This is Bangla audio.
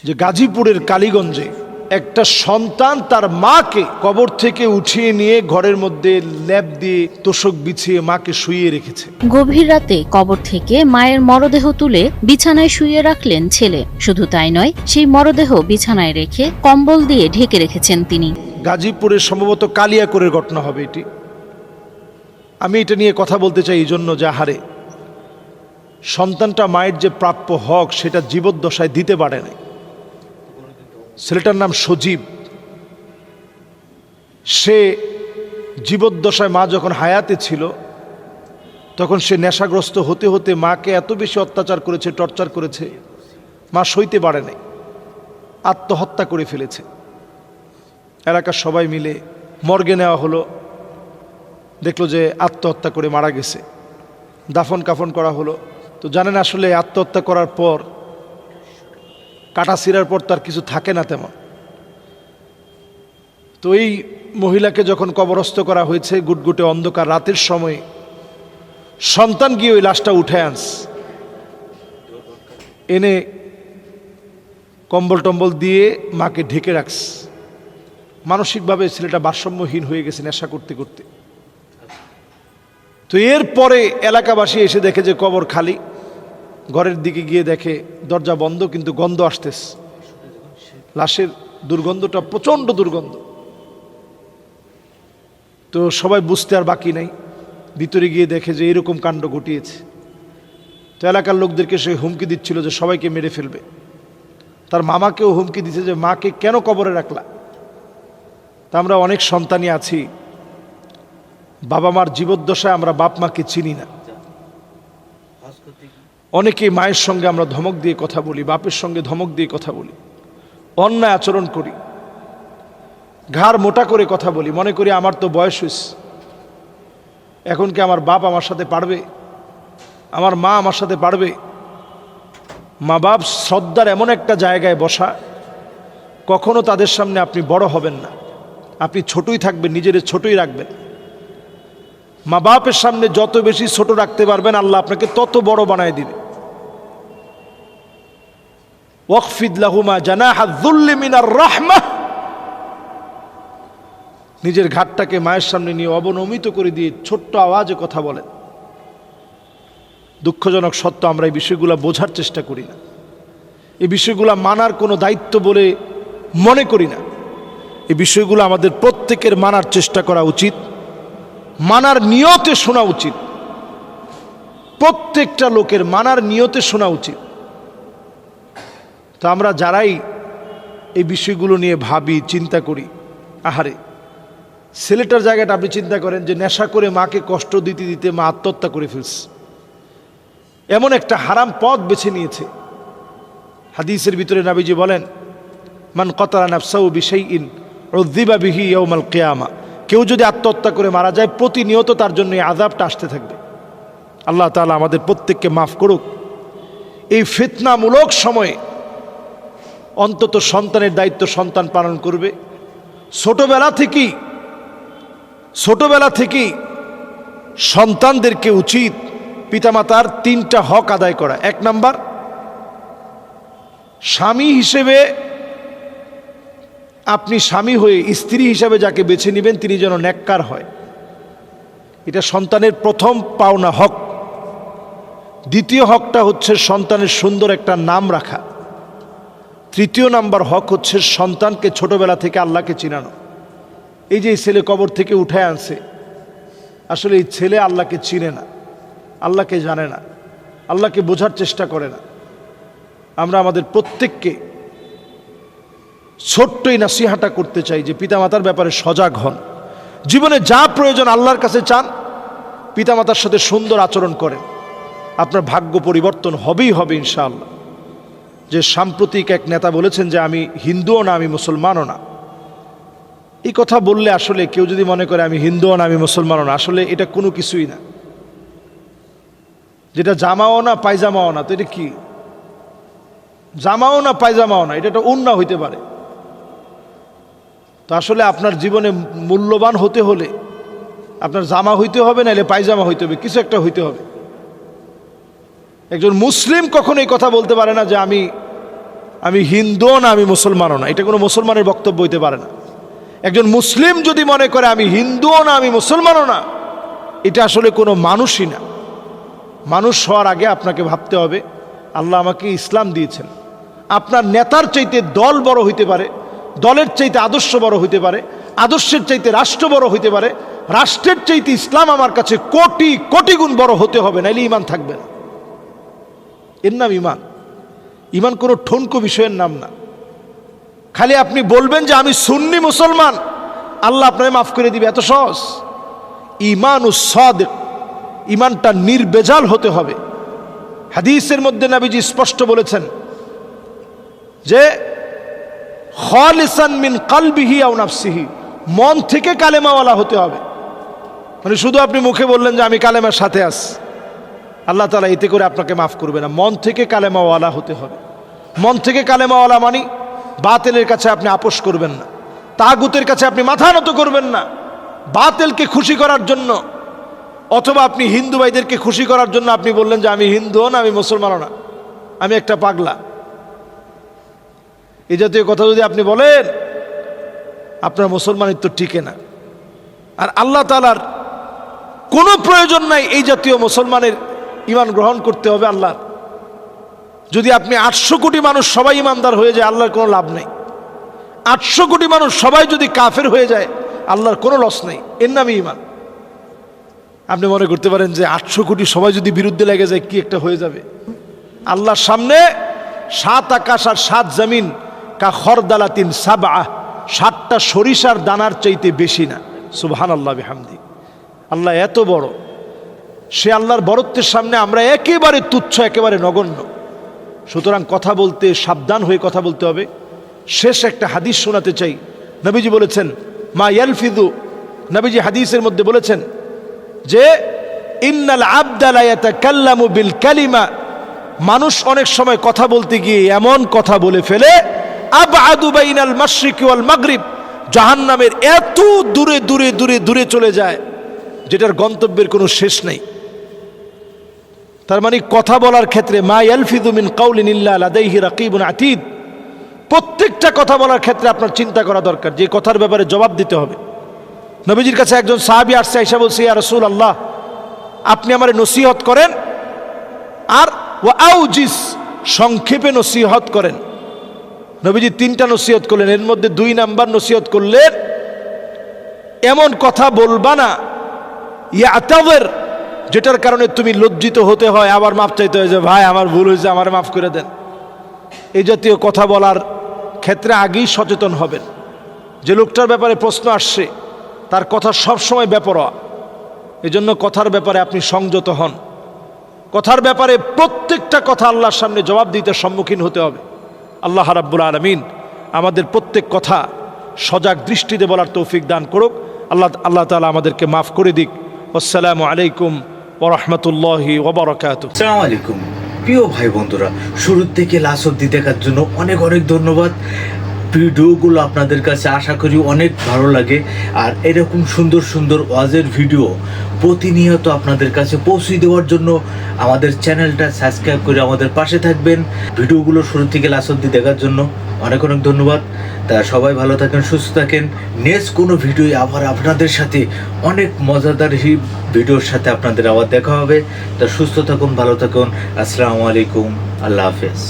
যে গাজীপুরের কালীগঞ্জে একটা সন্তান তার মাকে কবর থেকে উঠিয়ে নিয়ে ঘরের মধ্যে লেপ দিয়ে তোশক বিছিয়ে মাকে শুইয়ে রেখেছে। গভীর রাতে কবর থেকে মায়ের মরদেহ তুলে বিছানায় শুইয়ে রাখলেন ছেলে। শুধু তাই নয়, সেই মরদেহ বিছানায় রেখে কম্বল দিয়ে ঢেকে রেখেছেন তিনি। গাজীপুরের সম্ভবত কালিয়াকৈরের ঘটনা হবে এটি। আমি এটা নিয়ে কথা বলতে চাই এই জন্য যে হারে সন্তানটা মায়ের যে প্রাপ্য হক সেটা জীবদ্দশায় দিতে পারে নাই। ছেলেটার নাম সজীব। সে জীবদ্দশায় মা যখন হায়াতে ছিল তখন সে নেশাগ্রস্ত হতে হতে মাকে এত বেশি অত্যাচার করেছে, টর্চার করেছে, মা সইতে পারে নাই, আত্মহত্যা করে ফেলেছে। এলাকার সবাই মিলে মর্গে নেওয়া হলো, দেখলো যে আত্মহত্যা করে মারা গেছে। দাফন কাফন করা হলো। তো জানেন আসলে আত্মহত্যা করার পর, কাটা ছিঁড়ার পর তার কিছু থাকে না তেমন। তো এই মহিলাকে যখন কবরস্থ করা হয়েছে গুটগুটে অন্ধকার রাতের সময়, সন্তান গিয়ে ওই লাশটা উঠে এনে কম্বল টম্বল দিয়ে মাকে ঢেকে রাখছে। মানসিকভাবে ছেলেটা ভারসাম্যহীন হয়ে গেছে নেশা করতে করতে। তো এরপরে এলাকাবাসী এসে দেখে যে কবর খালি। ঘরের দিকে গিয়ে দেখে দরজা বন্ধ, কিন্তু গন্ধ আসতেছে। লাশের দুর্গন্ধটা প্রচণ্ড দুর্গন্ধ। তো সবাই বুঝতে আর বাকি নাই, ভিতরে গিয়ে দেখে যে এরকম কাণ্ড ঘটিয়েছে। তো এলাকার লোকদেরকে সে হুমকি দিচ্ছিল যে সবাইকে মেরে ফেলবে। তার মামাকেও হুমকি দিচ্ছে যে মাকে কেন কবরে রাখলা। তা আমরা অনেক সন্তানই আছি, বাবা মার জীবদ্দশায় আমরা বাপ মাকে চিনি না। অনেকেই মায়ের সঙ্গে আমরা ধমক দিয়ে কথা বলি, বাপের সঙ্গে ধমক দিয়ে কথা বলি, অন্যায় আচরণ করি, ঘাড় মোটা করে কথা বলি, মনে করি আমার তো বয়স হয়েছে, এখন কি আমার বাপ আমার সাথে পারবে, আমার মা আমার সাথে পারবে। মা বাপ শ্রদ্ধার এমন একটা জায়গায় বসা, কখনো তাদের সামনে আপনি বড় হবেন না, আপনি ছোটই থাকবেন, নিজের ছোটই রাখবেন। মা বাপের সামনে যত বেশি ছোট রাখতে পারবেন আল্লাহ আপনাকে তত বড় বানায় দিবে। ওয়াকফিদ লাহুমা জানাহা যুল্লি মিনার রাহমাহ, নিজের ঘাটটাকে মায়ের সামনে নিয়ে অবনমিত করে দিয়ে ছোট্ট আওয়াজে কথা বলেন। দুঃখজনক সত্য, আমরা এই বিষয়গুলো বোঝার চেষ্টা করি না, এই বিষয়গুলো মানার কোনো দায়িত্ব বলে মনে করি না। এই বিষয়গুলো আমাদের প্রত্যেকের মানার চেষ্টা করা উচিত, মানার নিয়তে শোনা উচিত, প্রত্যেকটা লোকের মানার নিয়তে শোনা উচিত। তো আমরা যারাই এই বিষয়গুলো নিয়ে ভাবি, চিন্তা করি, আহারে ছেলেটার জায়গাটা আপনি চিন্তা করেন যে নেশা করে মাকে কষ্ট দিতে দিতে মা আত্মহত্যা করে ফেলছে, এমন একটা হারাম পথ বেছে নিয়েছে। হাদিসের ভিতরে নবীজি বলেন, মান কতালা নাফসাহু বিশাইইন উযযিবা বিহি ইয়াউমাল কিয়ামা, কেউ যদি আত্মহত্যা করে মারা যায় প্রতিনিয়ত তার জন্য এই আযাবটা আসতে থাকবে। আল্লাহ তাআলা আমাদের প্রত্যেককে মাফ করুক। এই ফিতনামূলক সময়ে অন্তত সন্তানের দায়িত্ব সন্তান পালন করবে। ছোটবেলা থেকেই সন্তানদেরকে উচিত পিতামাতার 3টা হক আদায় করা। 1 নাম্বার, স্বামী হিসেবে আপনি স্বামী হয়ে স্ত্রী হিসাবে যাকে বেছে নেবেন তিনি যেন নেককার হয়, এটা সন্তানের প্রথম পাওনা হক। দ্বিতীয় হকটা হচ্ছে সন্তানের সুন্দর একটা নাম রাখা। 3য় নাম্বার হক হচ্ছে সন্তানকে ছোটবেলা থেকে আল্লাহকে চিনানো। এই যে এই ছেলে কবর থেকে উঠায় আনছে, আসলে এই ছেলে আল্লাহকে চিনে না, আল্লাহকে জানে না, আল্লাহকে বোঝার চেষ্টা করে না। আমরা আমাদের প্রত্যেককে ছোট্টই নাসিহাটা করতে চাই যে পিতামাতার ব্যাপারে সজাগ হন। জীবনে যা প্রয়োজন আল্লাহর কাছে চান, পিতামাতার সাথে সুন্দর আচরণ করেন, আপনার ভাগ্য পরিবর্তন হবেই হবে ইনশাআল্লাহ। যে সাম্প্রতিক এক নেতা বলেছেন যে আমি হিন্দুও না, আমি মুসলমানও না। এই কথা বললে আসলে কেউ যদি মনে করে আমি হিন্দুও না, আমি মুসলমানও না, আসলে এটা কোনো কিছুই না। যেটা জামাও না পায়জামাও না, তো এটা কি? জামাও না পায়জামাও না, এটা একটা উন্না হইতে পারে। তো আসলে আপনার জীবনে মূল্যবান হতে হলে আপনার জামা হইতে হবে, নাহলে পায়জামা হইতে হবে, কিছু একটা হইতে হবে। একজন মুসলিম কখনো এই কথা বলতে পারে না যে আমি আমি হিন্দুও না আমি মুসলমানও না, এটা কোনো মুসলমানের বক্তব্য হইতে পারে না। একজন মুসলিম যদি মনে করে আমি হিন্দুও না আমি মুসলমানও না, এটা আসলে কোনো মানুষই না। মানুষ হওয়ার আগে আপনাকে ভাবতে হবে আল্লাহ আমাকে ইসলাম দিয়েছেন। আপনার নেতার চাইতে দল বড় হইতে পারে, দলের চাইতে আদর্শ বড় হইতে পারে, আদর্শের চাইতে রাষ্ট্র বড় হইতে পারে, রাষ্ট্রের চাইতে ইসলাম আমার কাছে কোটি কোটি গুণ বড় হতে হবে, নাইলে ইমান থাকবে না। এর নাম ইমান। ইমান কোনো ঠনকো বিষয়ের নাম না। খালি আপনি বলবেন যে আমি সুন্নি মুসলমান, আল্লাহ আপনাকে মাফ করে দিবে, এত সহজ? ঈমানুস সাদিক, ইমানটা নির্বেজাল হতে হবে। হাদিসের মধ্যে নবীজি স্পষ্ট বলেছেন যে খালিসান মিন কলবিহি আও নাফসিহি, মন থেকে কালেমাওয়ালা হতে হবে। মানে শুধু আপনি মুখে বললেন যে আমি কালেমার সাথে আছি, আল্লাহ তাআলা এতে করে আপনাকে মাফ করবে না। মন থেকে কালেমাওয়ালা হতে হবে। মন থেকে কালেমাওয়ালা মানে বাতিলের কাছে আপনি আপোষ করবেন না, তাগুতের কাছে আপনি মাথা নত করবেন না, বাতিলকে খুশি করার জন্য অথবা আপনি হিন্দু ভাইদেরকে খুশি করার জন্য আপনি বললেন যে আমি হিন্দুও না আমি মুসলমানও না, আমি একটা পাগলা। এই জাতীয় কথা যদি আপনি বলেন, আপনার মুসলমানিত্ব টিকে না। আর আল্লাহ তাআলার কোনো প্রয়োজন নাই এই জাতীয় মুসলমানের ঈমান গ্রহণ করতে হবে আল্লাহর। যদি আপনি 800 কোটি মানুষ সবাই ঈমানদার হয়ে যায়, আল্লাহর কোনো লাভ নেই। 800 কোটি মানুষ সবাই যদি কাফের হয়ে যায়, আল্লাহর কোনো লস নেই। এর নামই ঈমান। আপনি মনে করতে পারেন যে 800 কোটি সবাই যদি বিরুদ্ধে লেগে যায় কি একটা হয়ে যাবে। আল্লাহর সামনে 7 আকাশ আর 7 জমিন কা খরদালাতিন সাবআ, 7টা সরিষার দানার চাইতে বেশি না। সুবহানাল্লাহ বিহামদি। আল্লাহ এত বড়, সে আল্লাহর বড়ত্বের সামনে আমরা একেবারে তুচ্ছ, একেবারে নগণ্য। সুতরাং কথা বলতে সাবধান হয়ে কথা বলতে হবে। শেষ একটা হাদিস শোনাতে চাই। নবীজি বলেছেন মা ইয়ালফিযু, নবীজি হাদিসের মধ্যে বলেছেন যে ইন্নাল আবদা লা ইয়াতাকাল্লামু বিল কালিমা, মানুষ অনেক সময় কথা বলতে গিয়ে এমন কথা বলে ফেলে আবআদু বাইনাল মাশরিকি ওয়াল মাগরিব, জাহান্নামের এত দূরে দূরে দূরে দূরে চলে যায় যেটার গন্তব্যের কোনো শেষ নেই। তার মানে কথা বলার ক্ষেত্রে মা ইয়ালফিযু মিন কাউলিন ইল্লা লাদাইহি রাকিবুন আতীদ, প্রত্যেকটা কথা বলার ক্ষেত্রে আপনার চিন্তা করা দরকার যে কথার ব্যাপারে জবাব দিতে হবে। নবীজির কাছে একজন সাহাবী আসছে, আয়েশা বলছে ইয়া রাসূলুল্লাহ আপনি আমারে নসিহত করেন, আর ওয়া আউজিস, সংক্ষেপে নসিহত করেন। নবীজি 3টা নসিহত করলেন, এর মধ্যে 2 নাম্বার নসিহত করলেন এমন কথা বলবা না ইয়াতাযির, যেটার কারণে তুমি লজ্জিত হতে হয়, আবার মাফ চাইতে হয় যে ভাই আমার ভুল হয়েছে আমার মাফ করে দেন। এই জাতীয় কথা বলার ক্ষেত্রে আগেই সচেতন হবেন। যে লোকটার ব্যাপারে প্রশ্ন আসছে তার কথা সবসময় বেপরোয়া, এজন্য কথার ব্যাপারে আপনি সংযত হন। কথার ব্যাপারে প্রত্যেকটা কথা আল্লাহর সামনে জবাব দিতে সম্মুখীন হতে হবে। আল্লাহ রাব্বুল আলামিন আমাদের প্রত্যেক কথা সজাগ দৃষ্টিতে বলার তৌফিক দান করুক। আল্লাহ তাআলা আমাদেরকে মাফ করে দিক। আসসালামু আলাইকুম ওয়া রাহমাতুল্লাহি ওয়া বারাকাতুহু। আসসালামু আলাইকুম প্রিয় ভাই বন্ধুরা, শুরু থেকে লাস্ট অবধি দেখার জন্য অনেক অনেক ধন্যবাদ। ভিডিওগুলো আপনাদের কাছে আশা করি অনেক ভালো লাগে। আর এরকম সুন্দর সুন্দর ওয়াজের ভিডিও প্রতিনিয়ত আপনাদের কাছে পৌঁছে দেওয়ার জন্য আমাদের চ্যানেলটা সাবস্ক্রাইব করে আমাদের পাশে থাকবেন। ভিডিওগুলো শুরু থেকে লাস্ট অবধি দেখার জন্য অনেক অনেক ধন্যবাদ। তা সবাই ভালো থাকেন, সুস্থ থাকেন। নেক্সট কোনো ভিডিও আবার আপনাদের সাথে অনেক মজাদার ভিডিওর সাথে আপনাদের আবার দেখা হবে। তা সুস্থ থাকুন, ভালো থাকুন। আসসালামু আলাইকুম, আল্লাহ হাফেজ।